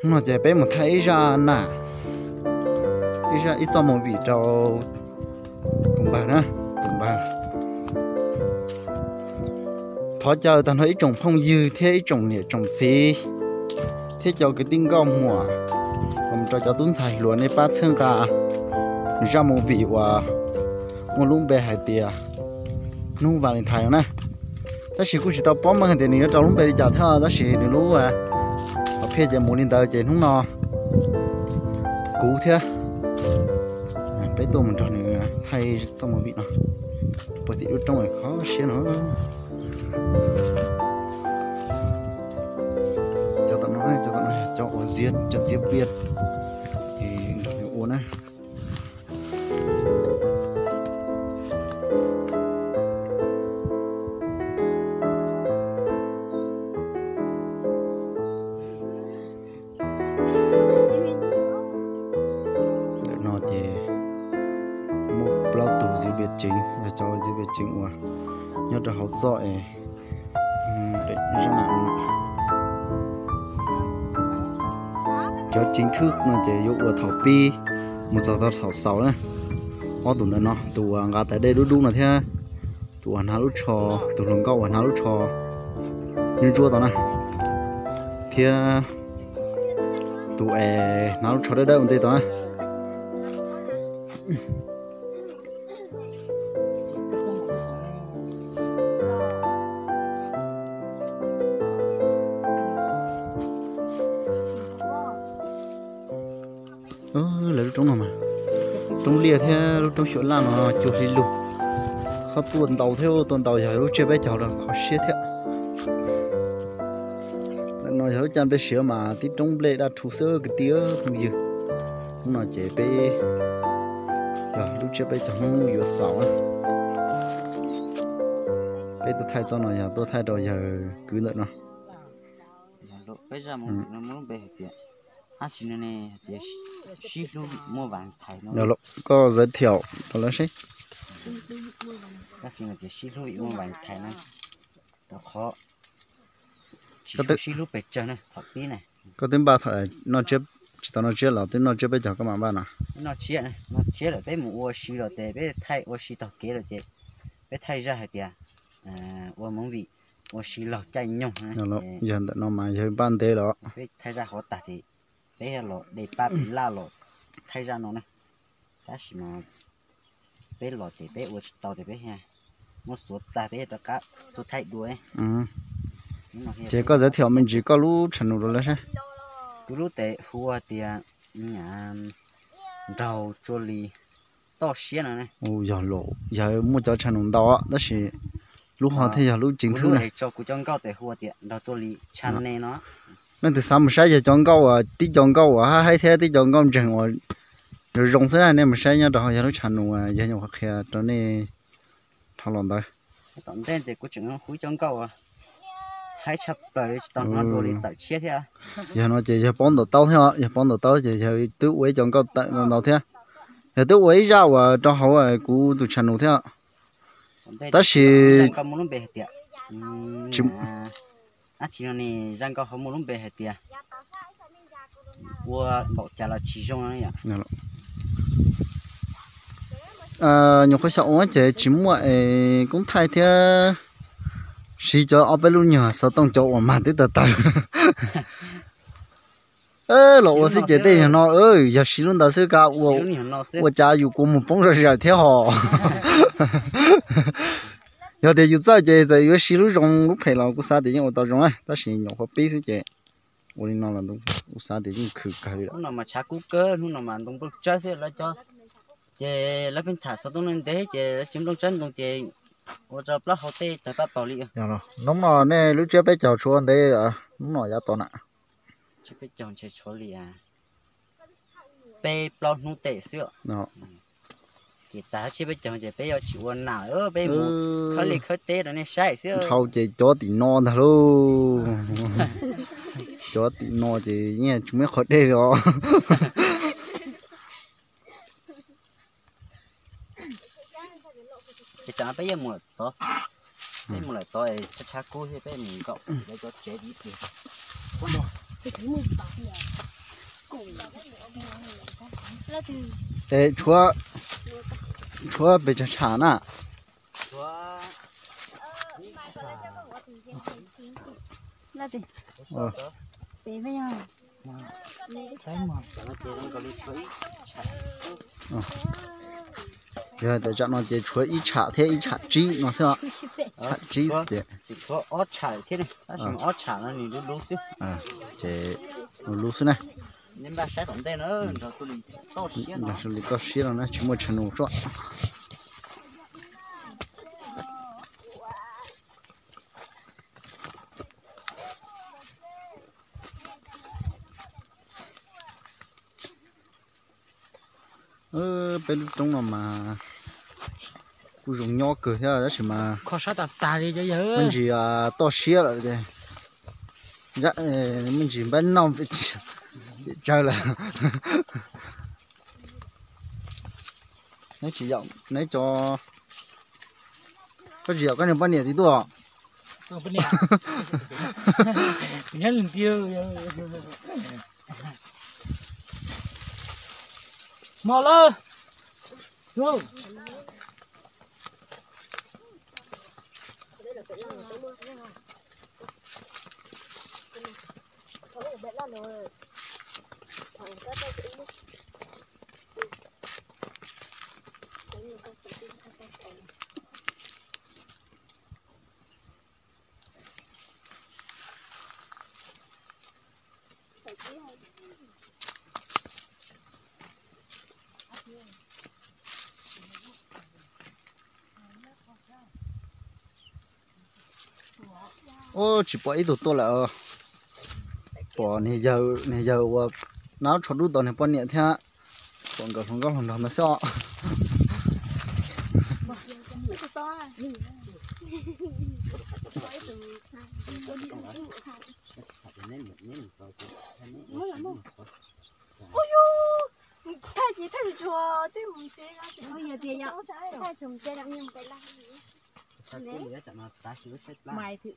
nó chỉ bé một thấy ra nè ít ra ít cho một vị trâu tùng bà nè tùng bà thọ chờ tao nói trồng phong dư thế trồng nhẹ trồng xí thế cho cái tinh gom mùa còn cho tuấn xài luôn này bát xương cả ra một vị và một lúc bé hải tiề nung vào lên thái nè ta chỉ cũng chỉ tao bón mà cái này trong lúc bé đi chợ theo ta chỉ đi lúc à ở phía trên một linh tờ trên không no cú thế bé tôi mình chọn này thay xong một vị nào bởi vì trong này khó xé nó cho tao nói cho ở diệt cho diệp việt thì nó uốn này nó thì một bao tủ diệp việt chính và cho diệp việt chính qua nhớ cho học giỏi để ra nặng cho chính thức nó chỉ dụ ở thảo pi một giờ tao thảo sáu này có tụi nó tụi ngã tại đây đúng là thế tụi anh lúc trò tụi lồng câu anh lúc trò như chua tao này thế tụi nó lúc trò đây đây một tí tao này là lúc trống nào mà trống lia thế lúc trống chuyện làm nó chuột đi luôn sao tuần tàu giờ lúc chưa bé cháu là khó xếp thế nó giờ chân bé sữa mà tí trống lệ đã thu sữa cái tía không gì nó chỉ bé giờ lúc chưa bé cháu không nhiều sáu bé tôi thay cho nó giờ tôi thay rồi giờ cứ nữa nó bây giờ nó muốn bé hết chỉ nên để ship luôn mua vàng thay nó. Được có giới thiệu đó là gì? Các chuyện là để ship luôn mua vàng thay nó, nó khó. Chỉ ship luôn bệt chân này, thật bí này. Có tiếng ba thợ nó chưa, chỉ tao nó chưa là tiếng nó chưa bây giờ các bạn này. Nó chia là bé mua ship rồi để bé thay ship tao kế rồi để bé thay ra hết tiệt, món vị ship lọt chay nhung. Được giờ nó mà giờ ban thế đó. Bé thay ra họ tạt thì bé lọt để ba bị la lọt thay ra nó này, ta chỉ mà bé lọt thì bé uống tàu thì bé ha, một số ta bé cho cá tôi thay đuôi. Chỉ có giới thiệu mình chỉ có lú chăn nuôi rồi là sao? Lú tệ hùa thì rau chua lì to xía này. Giờ lộ giờ mua cho chăn nuôi đó đó là lú họ thì giờ lú chính thức này. Cho cụ chọn cao tệ hùa thì rau chua lì chăn này nó. Nên từ sáng một sáng giờ chọn câu tí chọn câu hay thế tí chọn câu chừng rồi rong thế này nên mà sáng nhớ đó giờ nó chăn nuôi giờ nhiều khách cho nên thằng lòng đây. Tận tên thì cụ chọn húi chọn câu hay chập rồi tận nó đồ đi tại chia thế. Giờ nó chỉ bón đồ tàu thế giờ bón đồ tàu chỉ tứ quế chọn câu tại đầu thế. Giờ tứ quế ra cho họ cụ tụ chăn nuôi thế. Ta chỉ chỉ này răng cao không muốn bể hết tiệt, qua bỏ chả là chỉ trong này nhiều khách sạn chỉ mua cũng thay thế xí cho ở bên luôn nhờ sao tông chỗ mà tới tờ lộ sẽ chế đây nó ơi giờ xí luôn đó sẽ cả của cha yêu của một bông rồi thế họ giờ thì yêu sao chế giờ yêu xí luôn rong lúc phải là của sao thì những tao rong ta xí nhiều họ biết sẽ chế ôi nó là đúng của sao thì những khử cả rồi nó mà cha cú cơ nó mà đông đông chơi sẽ là cho chế là bên thả sao đông nên thế chế chiếm đông chân đông chế ôi giờ bắt họ tê tới bắt bảo liệt nóng nọ nè lúc trước bé chào chuan đấy nóng nọ giá to nè chứ bé chồng chơi chúa liệt bé bao nung tệ xưa thì ta chỉ biết chồng chỉ biết chịu nào bé một khơi lì khơi tê rồi nên sai xíu thâu chỉ chó tí non thôi luôn chó tí non chỉ nghe chúng mới khơi tê rồi thì chẳng bây giờ một to bây một lại to thì chắc cú thì bây mình cậu để cho chế đi thì ê chúa bị chả chả nè chúa là gì ờ bé với nhau cái mà nó chơi nó có lý thủy giờ để cho nó chơi chúa ít chả thế ít chả trí nó sao chả trí gì chỉ có ót chả thế này ta chỉ ót chả nó nhìn lú xíu à chơi lú xí này nhưng mà sai tổng tên nữa rồi tôi liền to xíu là nó xử lý có xí rồi nó chỉ một chân nụ cho bên trong màกูdùng nhỏ cửa thế là chỉ mà khó sát tập tài đi cho giờ mình chỉ to xía là đây dạ mình chỉ bên nông bị chơi là nó chỉ dọn lấy cho có gì cái này bao nhiêu thì tôi không bên này nhớ lần tiêu mò lơ vô ô chỉ bỏ ít đồ tôi là bỏ này giờ nó cho đủ tao này bao nhiêu thế còn có không có lòng nó sao thay gì thay chùa tôi muốn chơi ra thì bây giờ thì nhau thay chùm chơi làm như một cái là ta cứ nhớ chẳng là ta chưa xếp mày thì